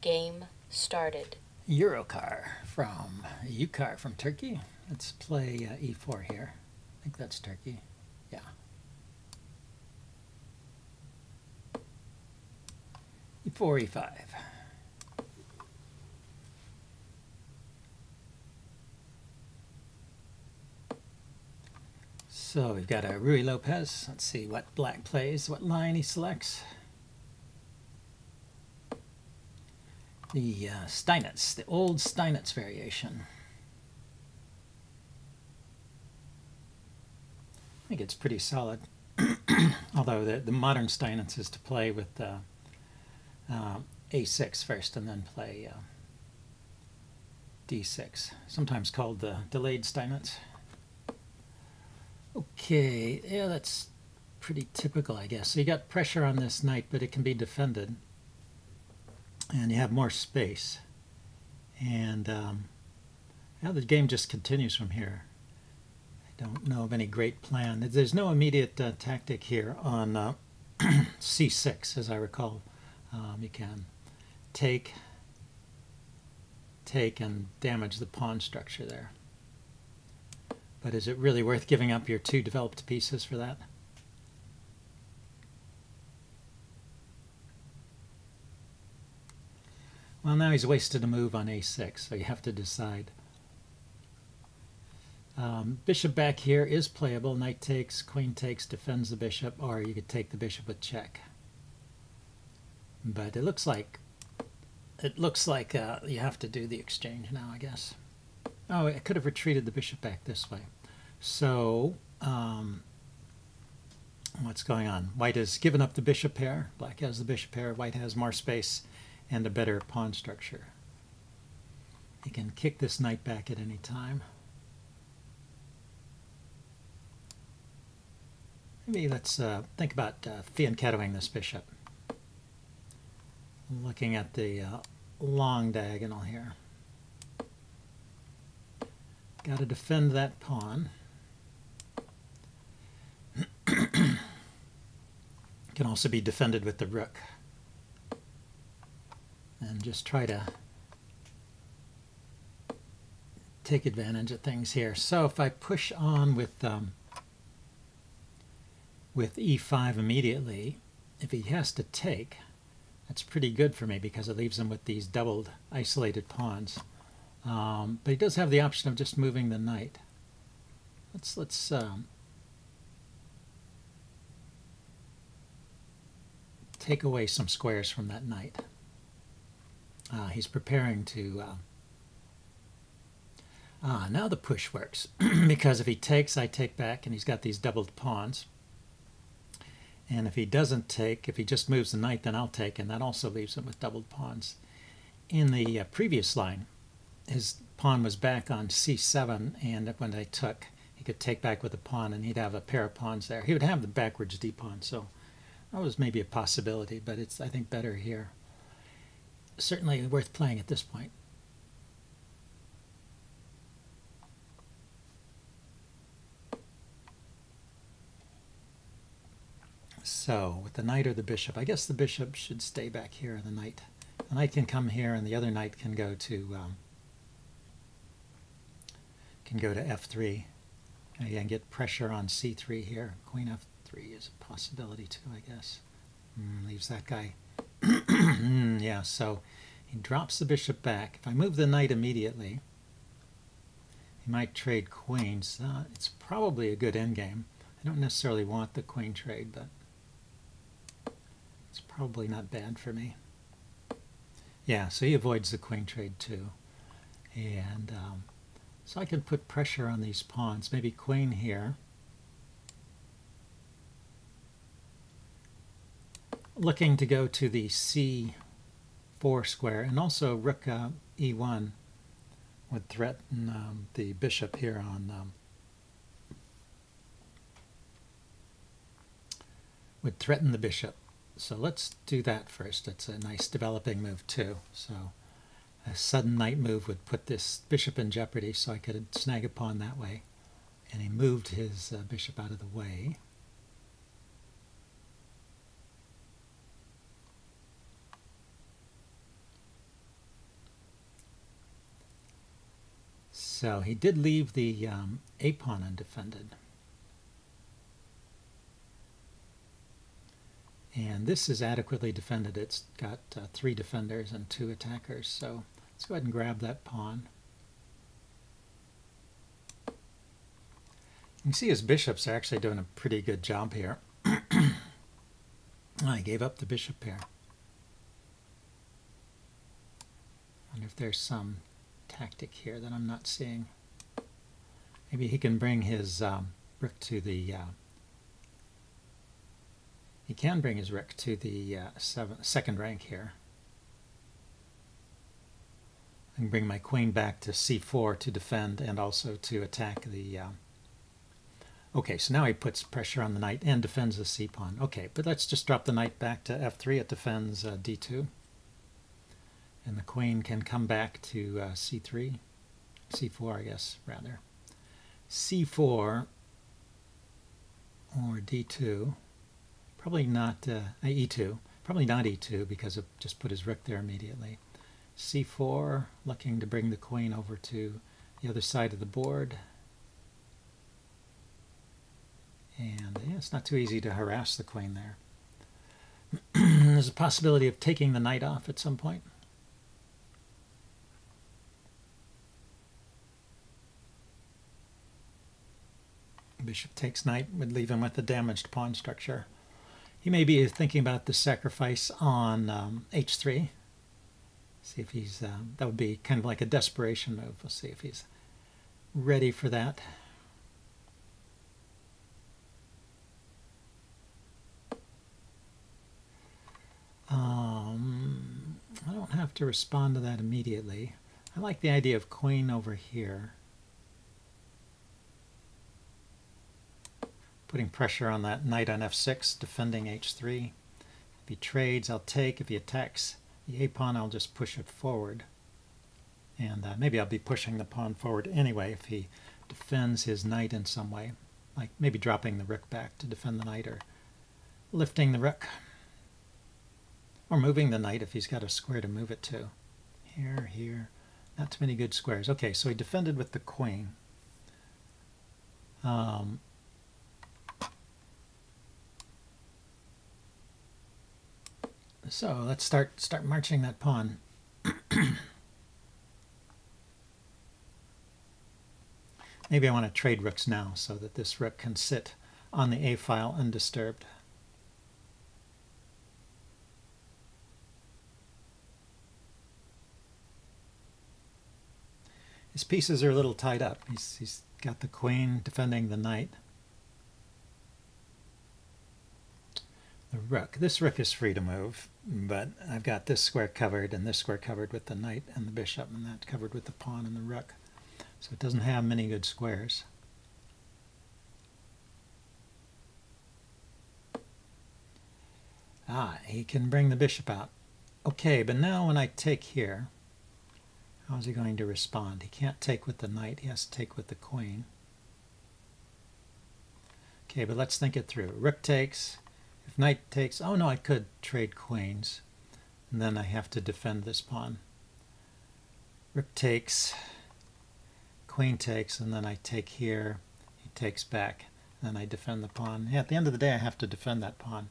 Game started. Eurocar from Ukar from Turkey. Let's play e4 here. I think that's Turkey. Yeah. e4, e5. So we've got a Ruy Lopez. Let's see what black plays, what line he selects. The Steinitz, the old Steinitz variation. I think it's pretty solid. Although the modern Steinitz is to play with a6 first and then play d6, sometimes called the delayed Steinitz. Okay, yeah, that's pretty typical, I guess. So you got pressure on this knight, but it can be defended. And you have more space. And yeah, the game just continues from here. I don't know of any great plan. There's no immediate tactic here on c6, as I recall. You can take, and damage the pawn structure there. But is it really worth giving up your two developed pieces for that? Well, now he's wasted a move on a6, so you have to decide. Bishop back here is playable. Knight takes, queen takes, defends the bishop, or you could take the bishop with check. But it looks like you have to do the exchange now, I guess. Oh, I could have retreated the bishop back this way. So, what's going on? White has given up the bishop pair. Black has the bishop pair. White has more space and a better pawn structure. He can kick this knight back at any time. Maybe let's think about fianchettoing this bishop. Looking at the long diagonal here. Got to defend that pawn. Can also be defended with the rook. And just try to take advantage of things here. So if I push on with e5 immediately, if he has to take, that's pretty good for me because it leaves him with these doubled, isolated pawns. But he does have the option of just moving the knight. Let's take away some squares from that knight. He's preparing to... now the push works. Because if he takes, I take back, and he's got these doubled pawns. And if he doesn't take, if he just moves the knight, then I'll take, and that also leaves him with doubled pawns. In the previous line, his pawn was back on c7, and when I took, he could take back with a pawn, and he'd have a pair of pawns there. He would have the backwards d-pawn, so that was maybe a possibility, but it's, I think, better here. Certainly worth playing at this point. So, with the knight or the bishop, I guess the bishop should stay back here, the knight can come here, and the other knight can go to f3. And you can get pressure on c3 here. Queen f3 is a possibility too, I guess. Leaves that guy. Yeah, so he drops the bishop back. If I move the knight immediately, he might trade queens. It's probably a good endgame. I don't necessarily want the queen trade, but it's probably not bad for me. Yeah, so he avoids the queen trade too. And so I can put pressure on these pawns. Maybe queen here. Looking to go to the c4 square, and also rook e1 would threaten the bishop here on would threaten the bishop. So let's do that first. It's a nice developing move too. So a sudden knight move would put this bishop in jeopardy, so I could snag a pawn that way. And he moved his bishop out of the way. So he did leave the a pawn undefended. And this is adequately defended. It's got 3 defenders and 2 attackers. So let's go ahead and grab that pawn. You can see his bishops are actually doing a pretty good job here. I gave up the bishop pair. I wonder if there's some tactic here that I'm not seeing. Maybe he can bring his rook to the... he can bring his rook to the second rank here. I can bring my queen back to c4 to defend and also to attack the... Okay, so now he puts pressure on the knight and defends the c-pawn. Okay, but let's just drop the knight back to f3. It defends d2. And the queen can come back to c3. c4, I guess, rather. c4 or d2. Probably not e2. Probably not e2 because it just put his rook there immediately. c4, looking to bring the queen over to the other side of the board. And yeah, it's not too easy to harass the queen there. There's a possibility of taking the knight off at some point. Bishop takes knight would leave him with a damaged pawn structure. He may be thinking about the sacrifice on h3. See if he's, that would be kind of like a desperation move. We'll see if he's ready for that. I don't have to respond to that immediately. I like the idea of queen over here. Putting pressure on that knight on f6, defending h3. If he trades, I'll take. If he attacks the a-pawn, I'll just push it forward. And maybe I'll be pushing the pawn forward anyway if he defends his knight in some way. Like maybe dropping the rook back to defend the knight or lifting the rook. Or moving the knight if he's got a square to move it to. Here, here. Not too many good squares. Okay, so he defended with the queen. So let's start marching that pawn. Maybe I want to trade rooks now so that this rook can sit on the a file undisturbed. His pieces are a little tied up. He's got the queen defending the knight. The rook. This rook is free to move, but I've got this square covered and this square covered with the knight and the bishop, and that covered with the pawn and the rook. So it doesn't have many good squares. Ah, he can bring the bishop out. Okay, but now when I take here, how is he going to respond? He can't take with the knight. He has to take with the queen. Okay, but let's think it through. Rook takes. If knight takes... Oh, no, I could trade queens. And then I have to defend this pawn. Rook takes. Queen takes. And then I take here. He takes back. And then I defend the pawn. Yeah, at the end of the day, I have to defend that pawn.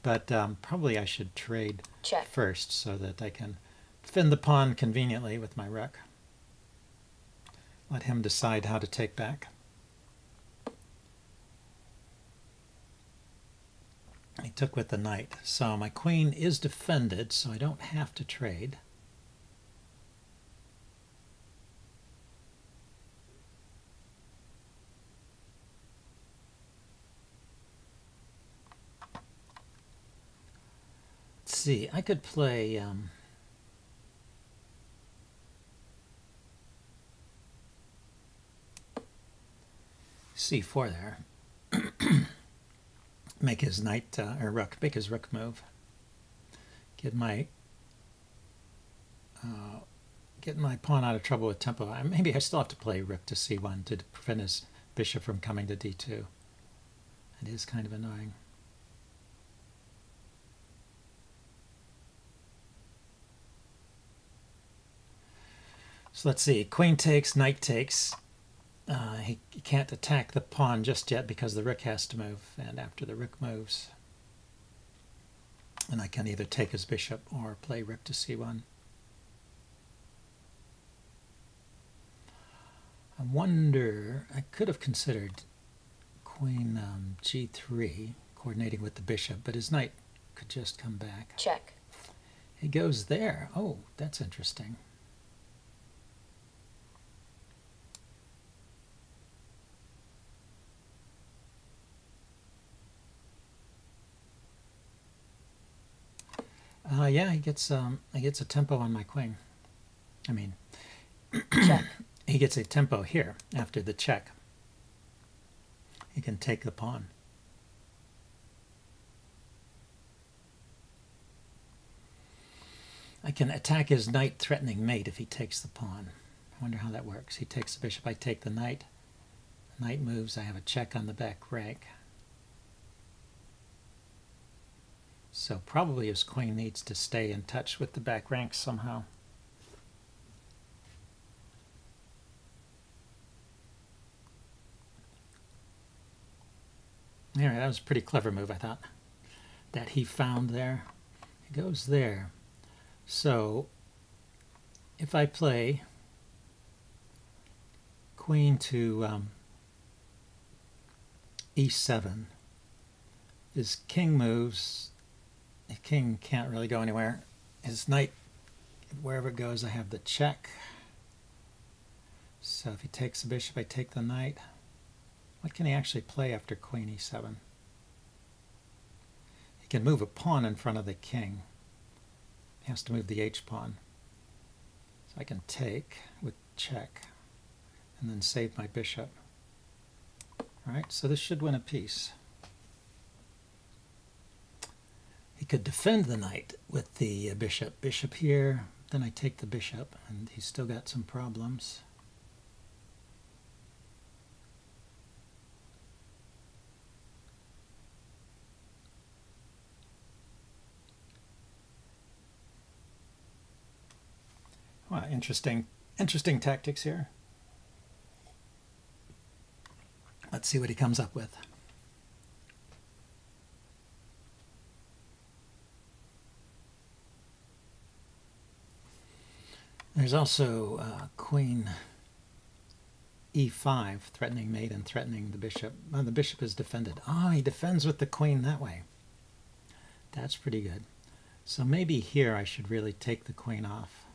But probably I should trade first so that I can defend the pawn conveniently with my rook. Let him decide how to take back. He took with the knight. So my queen is defended, so I don't have to trade. Let's see, I could play... c4 there. Make his knight or rook, make his rook move. Get my pawn out of trouble with tempo. Maybe I still have to play rook to c1 to prevent his bishop from coming to d2. It is kind of annoying. So let's see, queen takes, knight takes. He can't attack the pawn just yet because the rook has to move, and after the rook moves, and I can either take his bishop or play rook to c1. I wonder, I could have considered queen g3, coordinating with the bishop, but his knight could just come back. Check. He goes there. Oh, that's interesting. Yeah, he gets a tempo on my queen. I mean, check. He gets a tempo here after the check. He can take the pawn. I can attack his knight threatening mate if he takes the pawn. I wonder how that works. He takes the bishop, I take the knight. The knight moves, I have a check on the back rank. So probably his queen needs to stay in touch with the back ranks somehow. All right, that was a pretty clever move, I thought, that he found there. He goes there. So if I play queen to e7, his king moves. The king can't really go anywhere. His knight, wherever it goes, I have the check. So if he takes the bishop, I take the knight. What can he actually play after queen e7? He can move a pawn in front of the king. He has to move the h-pawn. So I can take with check and then save my bishop. All right, so this should win a piece. He could defend the knight with the bishop. Bishop here, then I take the bishop, and he's still got some problems. Well, interesting tactics here. Let's see what he comes up with. There's also queen e5, threatening mate and threatening the bishop. Well, the bishop is defended. Oh, he defends with the queen that way. That's pretty good. So maybe here I should really take the queen off.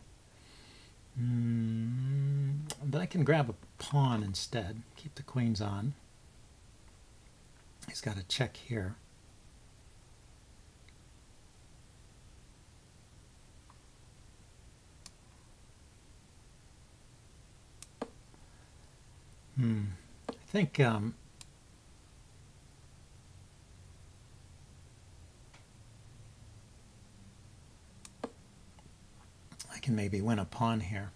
But I can grab a pawn instead. Keep the queens on. He's got a check here. I think I can maybe win a pawn here.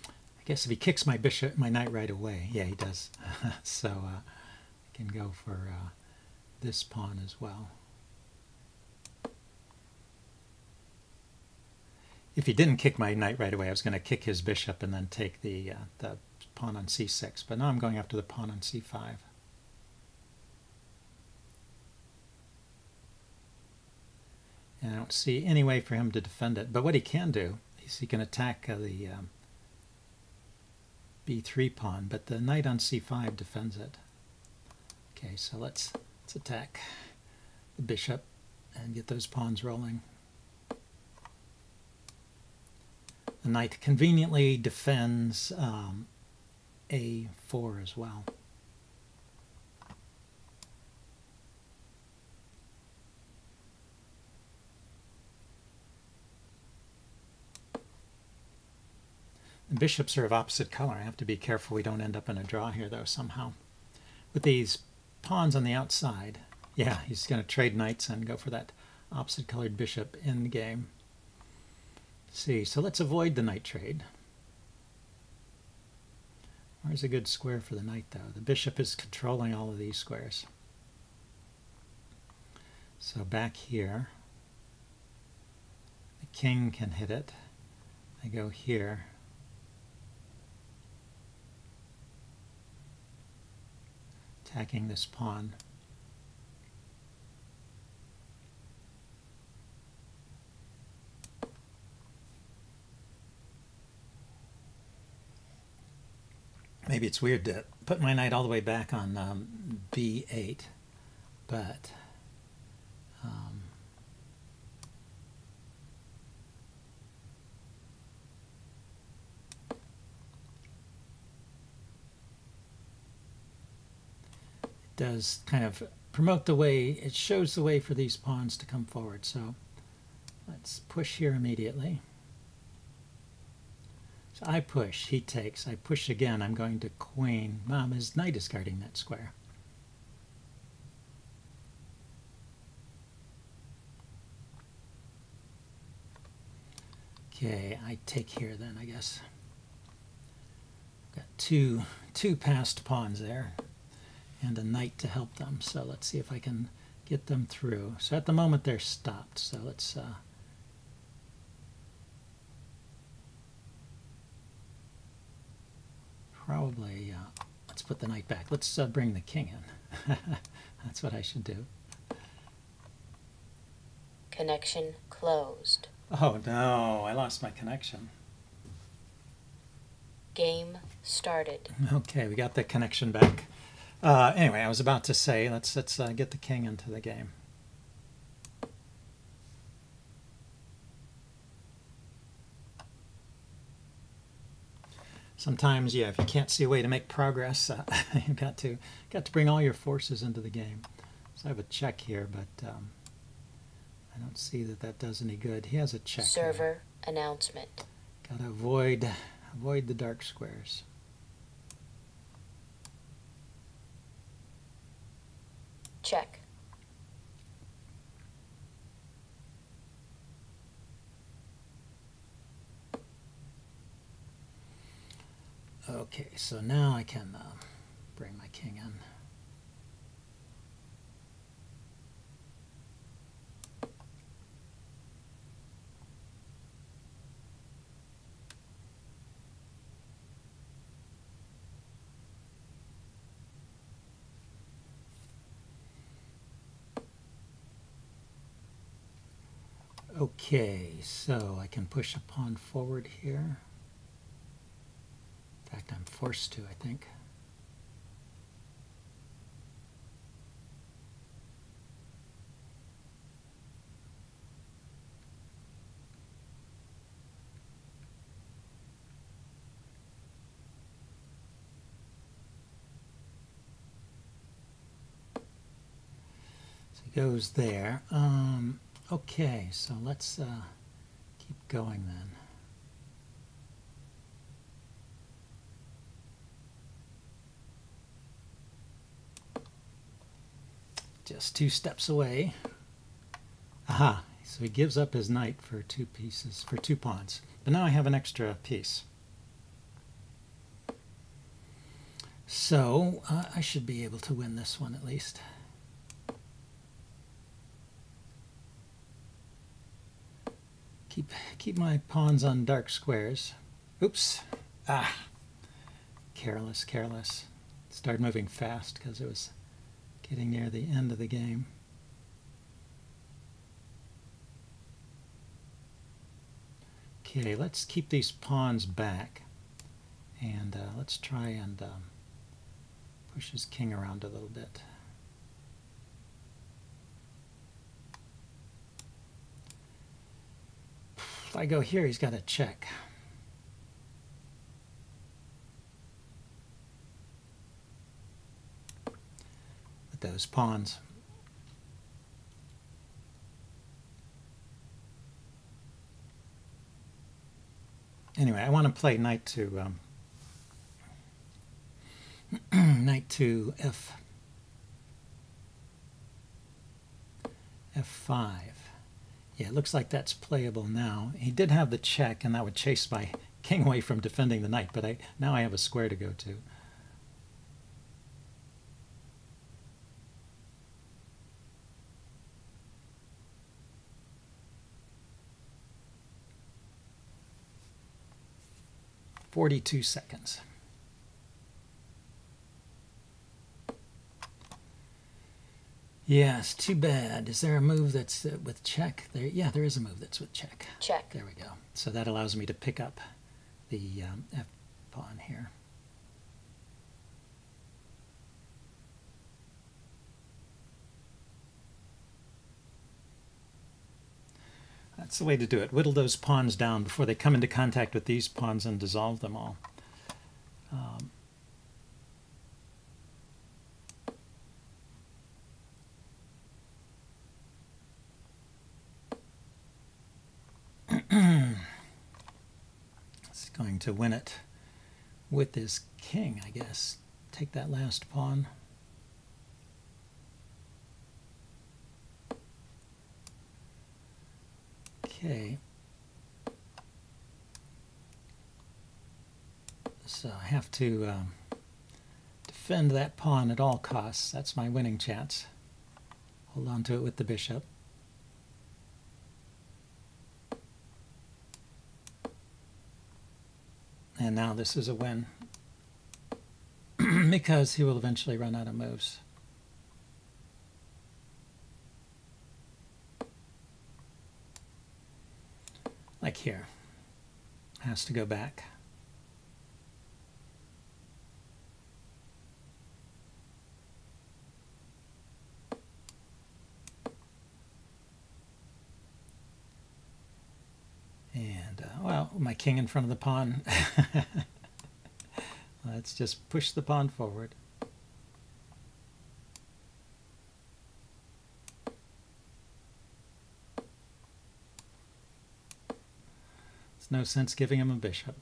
I guess if he kicks my bishop, my knight right away, yeah, he does. So I can go for this pawn as well. If he didn't kick my knight right away, I was going to kick his bishop and then take the pawn on c6. But now I'm going after the pawn on c5. And I don't see any way for him to defend it. But what he can do is he can attack the b3 pawn, but the knight on c5 defends it. Okay, so let's attack the bishop and get those pawns rolling. The knight conveniently defends a4 as well. The bishops are of opposite color. I have to be careful we don't end up in a draw here, though, somehow. With these pawns on the outside, yeah, he's going to trade knights and go for that opposite colored bishop in the game. See, so let's avoid the knight trade. Where's a good square for the knight, though? The bishop is controlling all of these squares. So back here, the king can hit it. I go here. attacking this pawn. Maybe it's weird to put my knight all the way back on b8, but it does kind of promote the way, it shows the way for these pawns to come forward. So let's push here immediately. So I push, he takes, I push again, I'm going to queen. His knight is guarding that square. Okay, I take here then, I guess. Got two passed pawns there and a knight to help them. So let's see if I can get them through. So at the moment they're stopped. So let's probably let's put the knight back. Let's bring the king in. That's what I should do. Connection closed. Oh no, I lost my connection. Game started. Okay, we got the connection back. Anyway, I was about to say, let's get the king into the game. Sometimes, yeah, if you can't see a way to make progress, you've got to bring all your forces into the game. So I have a check here, but I don't see that does any good. He has a check. Server announcement. Got to avoid the dark squares. Check. Okay, so now I can bring my king in. Okay, so I can push a pawn forward here. In fact, I'm forced to, I think. So he goes there. Okay, so let's keep going then. Just 2 steps away. Aha, so he gives up his knight for 2 pieces, for 2 pawns. But now I have an extra piece. So I should be able to win this one at least. Keep my pawns on dark squares. Oops. Careless. Started moving fast because it was getting near the end of the game. Okay, let's keep these pawns back. And let's try and push his king around a little bit. If I go here, he's got a check. With those pawns. Anyway, I want to play knight to knight to f5. Yeah, it looks like that's playable now. He did have the check, and that would chase my king away from defending the knight, but now I have a square to go to. "42 seconds. Yes, too bad. Is there a move that's with check? There, yeah, there is a move that's with check. Check. There we go. So that allows me to pick up the F pawn here. That's the way to do it. Whittle those pawns down before they come into contact with these pawns and dissolve them all. It's going to win it with his king, I guess. Take that last pawn. Okay. So I have to defend that pawn at all costs. That's my winning chance. Hold on to it with the bishop. And now this is a win because he will eventually run out of moves. Like here. Has to go back. And, well, my king in front of the pawn. Let's just push the pawn forward. There's no sense giving him a bishop.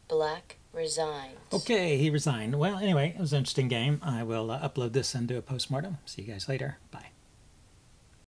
Black resigns. Okay, he resigned. Well, anyway, it was an interesting game. I will upload this and do a postmortem. See you guys later. Bye.